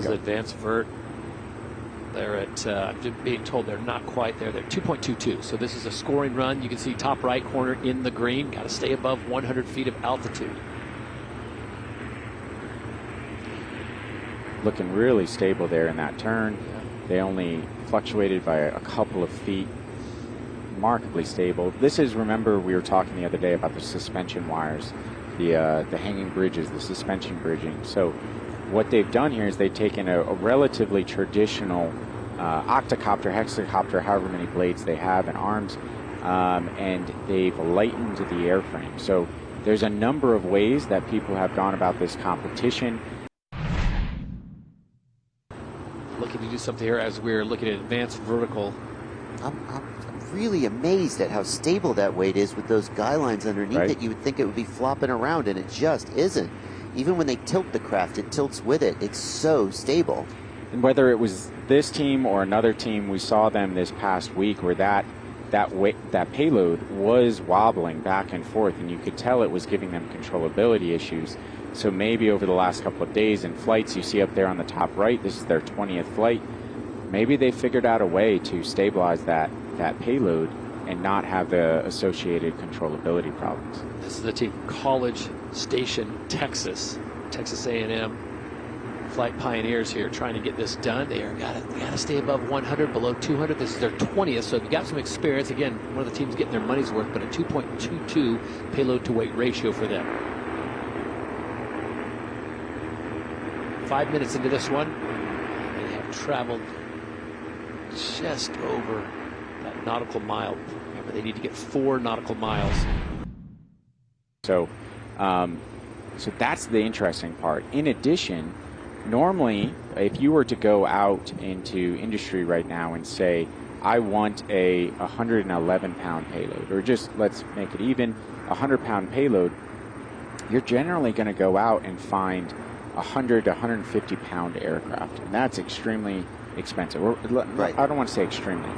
is advanced vert. They're at, I'm just being told they're not quite there. They're 2.22. So this is a scoring run. You can see top right corner in the green. Got to stay above 100 feet of altitude. Looking really stable there in that turn. Yeah. They only fluctuated by a couple of feet. Remarkably stable. This is, remember, we were talking the other day about the suspension wires, the hanging bridges, the suspension bridging. So what they've done here is they've taken a relatively traditional octocopter, hexacopter, however many blades they have and arms, and they've lightened the airframe. So there's a number of ways that people have gone about this competition. Looking to do something here as we're looking at advanced vertical. I'm really amazed at how stable that weight is with those guy lines underneath it. You would think it would be flopping around, and it just isn't. Even when they tilt the craft, it tilts with it. It's so stable. And whether it was this team or another team, we saw them this past week where that payload was wobbling back and forth, and you could tell it was giving them controllability issues. So maybe over the last couple of days in flights, you see up there on the top right, this is their 20th flight. Maybe they figured out a way to stabilize that payload and not have the associated controllability problems. This is the team College Station, Texas A&M flight pioneers here trying to get this done. They got to stay above 100, below 200. This is their 20th, so they've got some experience. Again, one of the teams getting their money's worth, but a 2.22 payload to weight ratio for them. 5 minutes into this one, they have traveled just over that nautical mile. Remember, they need to get 4 nautical miles. So that's the interesting part. In addition, normally, if you were to go out into industry right now and say, I want a 111-pound payload, or just let's make it even, a 100-pound payload, you're generally going to go out and find 100 to 150-pound aircraft, and that's extremely expensive. Right. I don't want to say extremely.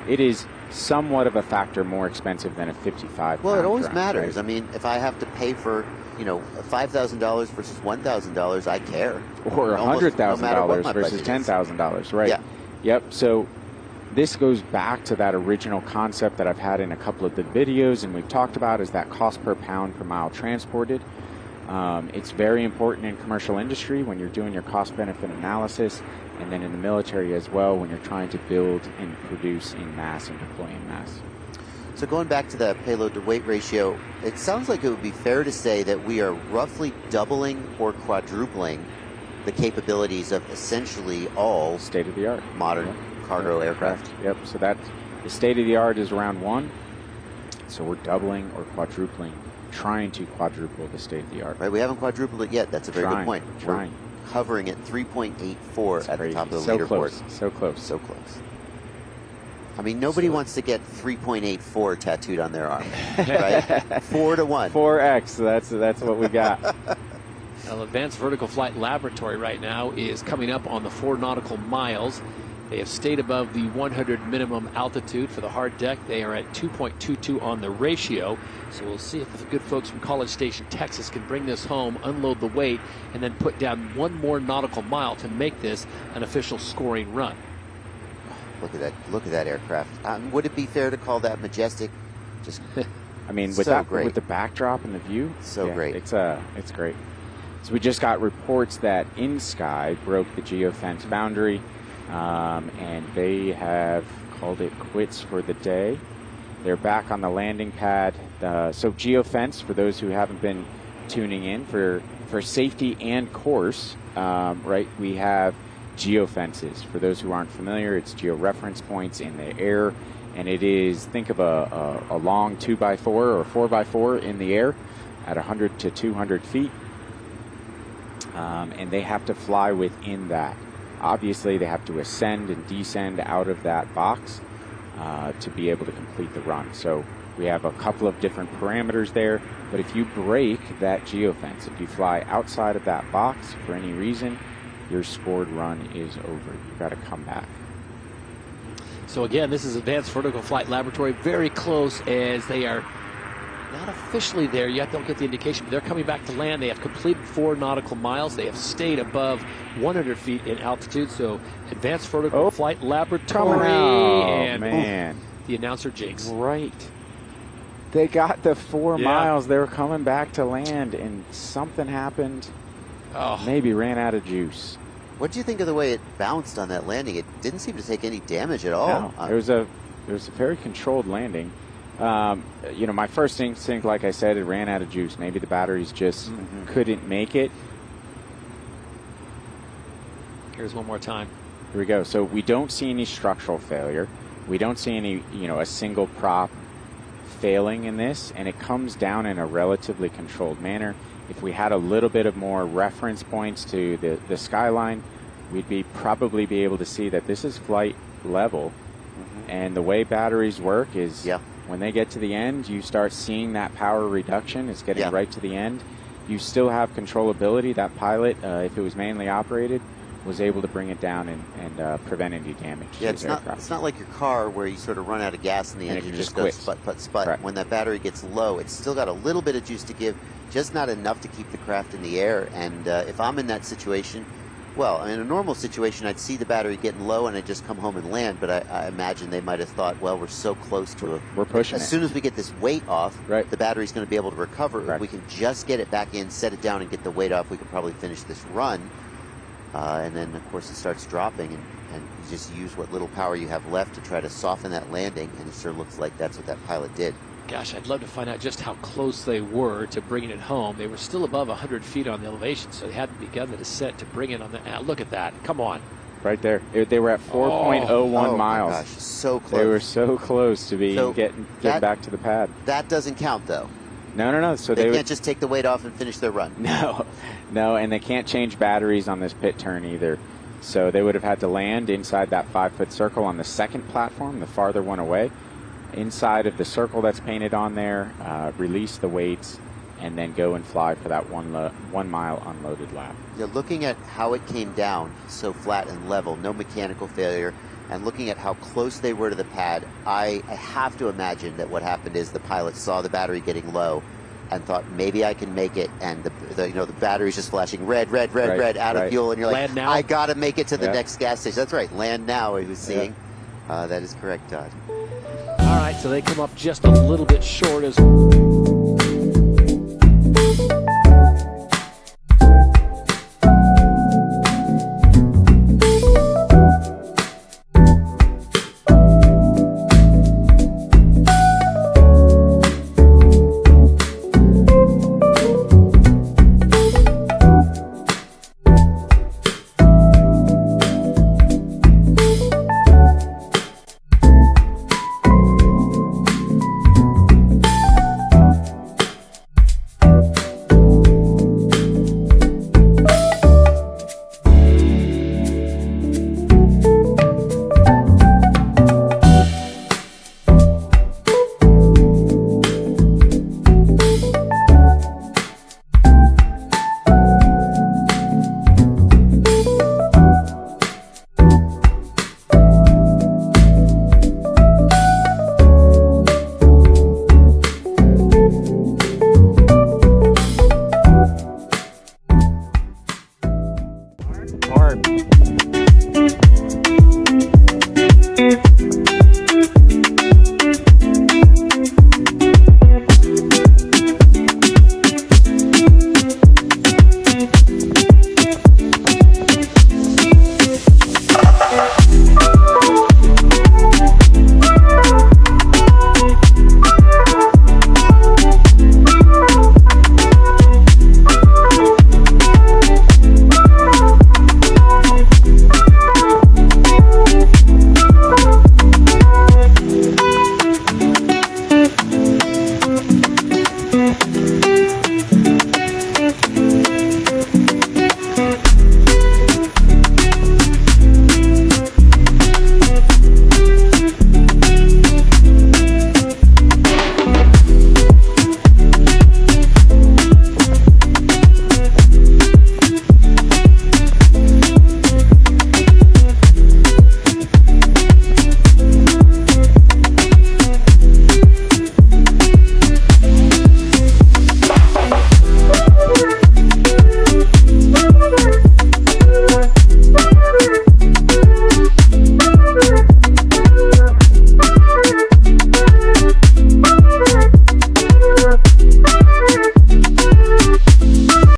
It is somewhat of a factor more expensive than a 55-pound. Well, it always drone, matters. right? I mean, if I have to pay for, $5,000 versus $1,000, I care. Or $100,000 versus $10,000, right? Yeah. Yep. So this goes back to that original concept that I've had in a couple of the videos, and we've talked about, is that cost per pound per mile transported. It's very important in commercial industry when you're doing your cost-benefit analysis, and then in the military as well when you're trying to build and produce in mass and deploy in mass. So going back to the payload to weight ratio, it sounds like it would be fair to say that we are roughly doubling or quadrupling the capabilities of essentially all state-of-the-art modern cargo aircraft. Yep, so that the state-of-the-art is around 1, so we're doubling or quadrupling, trying to quadruple the state-of-the-art. Right, we haven't quadrupled it yet. That's a very good point. Trying. We're hovering at 3.84 at the top of the leaderboard. Close. So close. So close. I mean, nobody wants to get 3.84 tattooed on their arm, right? 4 to 1. 4X, that's what we got. Well, Advanced Vertical Flight Laboratory right now is coming up on the 4 nautical miles. They have stayed above the 100 minimum altitude for the hard deck. They are at 2.22 on the ratio. So we'll see if the good folks from College Station, Texas can bring this home, unload the weight, and then put down 1 more nautical mile to make this an official scoring run. Look at that! Look at that aircraft. Would it be fair to call that majestic? Just, I mean, with with the backdrop and the view, great. It's great. So we just got reports that InSky broke the geo-fence boundary, and they have called it quits for the day. They're back on the landing pad. So geo-fence, for those who haven't been tuning in, for safety and course, right? We have geo-fences. For those who aren't familiar, it's geo-reference points in the air, and it is, think of a long 2x4 or 4x4 in the air at 100 to 200 feet, and they have to fly within that. Obviously, they have to ascend and descend out of that box to be able to complete the run. So we have a couple of different parameters there, but if you break that geo-fence, if you fly outside of that box for any reason, your scored run is over. You've got to come back. So again, this is Advanced Vertical Flight Laboratory, very close as they are not officially there yet. They'll get the indication, but they're coming back to land. They have completed 4 nautical miles. They have stayed above 100 feet in altitude. So Advanced Vertical Flight Laboratory, and man, the announcer jinx. Right. They got the 4 miles. They were coming back to land, and something happened. Maybe ran out of juice. What do you think of the way it bounced on that landing? It didn't seem to take any damage at all. No, it was a very controlled landing. You know, my first instinct, like I said, it ran out of juice. Maybe the batteries just couldn't make it. Here's one more time. Here we go. So we don't see any structural failure. We don't see any, you know, a single prop failing in this, and it comes down in a relatively controlled manner. If we had a little bit of more reference points to the skyline, we'd probably be able to see that this is flight level. And the way batteries work is when they get to the end, you start seeing that power reduction. It's getting right to the end. You still have controllability. That pilot, if it was manually operated, was able to bring it down and prevent any damage to his aircraft. It's not like your car where you sort of run out of gas and the engine just goes sput, sput, sput. Correct. When that battery gets low, it's still got a little bit of juice to give, just not enough to keep the craft in the air. And if I'm in that situation, well, in a normal situation, I'd see the battery getting low and I'd just come home and land. But I imagine they might have thought, well, we're so close to it. We're pushing As soon as we get this weight off, right, the battery's going to be able to recover. Correct. If we can just get it back in, set it down, and get the weight off, we could probably finish this run. And then, of course, it starts dropping, and you just use what little power you have left to try to soften that landing, and it sure looks like that's what that pilot did. Gosh, I'd love to find out just how close they were to bringing it home. They were still above 100 feet on the elevation, so they hadn't begun the descent to bring it on the... look at that. Come on. Right there. They were at 4.01 miles. Oh, my gosh, so close. They were so close to be getting back to the pad. That doesn't count, though. No. So they can't just take the weight off and finish their run. No, and they can't change batteries on this pit turn either. So they would have had to land inside that 5-foot circle on the second platform, the farther one away, inside of the circle that's painted on there, release the weights, and then go and fly for that 1 mile unloaded lap. Yeah, looking at how it came down so flat and level, no mechanical failure, and looking at how close they were to the pad, I have to imagine that what happened is the pilot saw the battery getting low and thought, maybe I can make it, and the battery's just flashing red, out of fuel, and you're like, I gotta make it to the next gas station. That's right, land now, he was seeing. That is correct, Todd. All right, so they come up just a little bit short as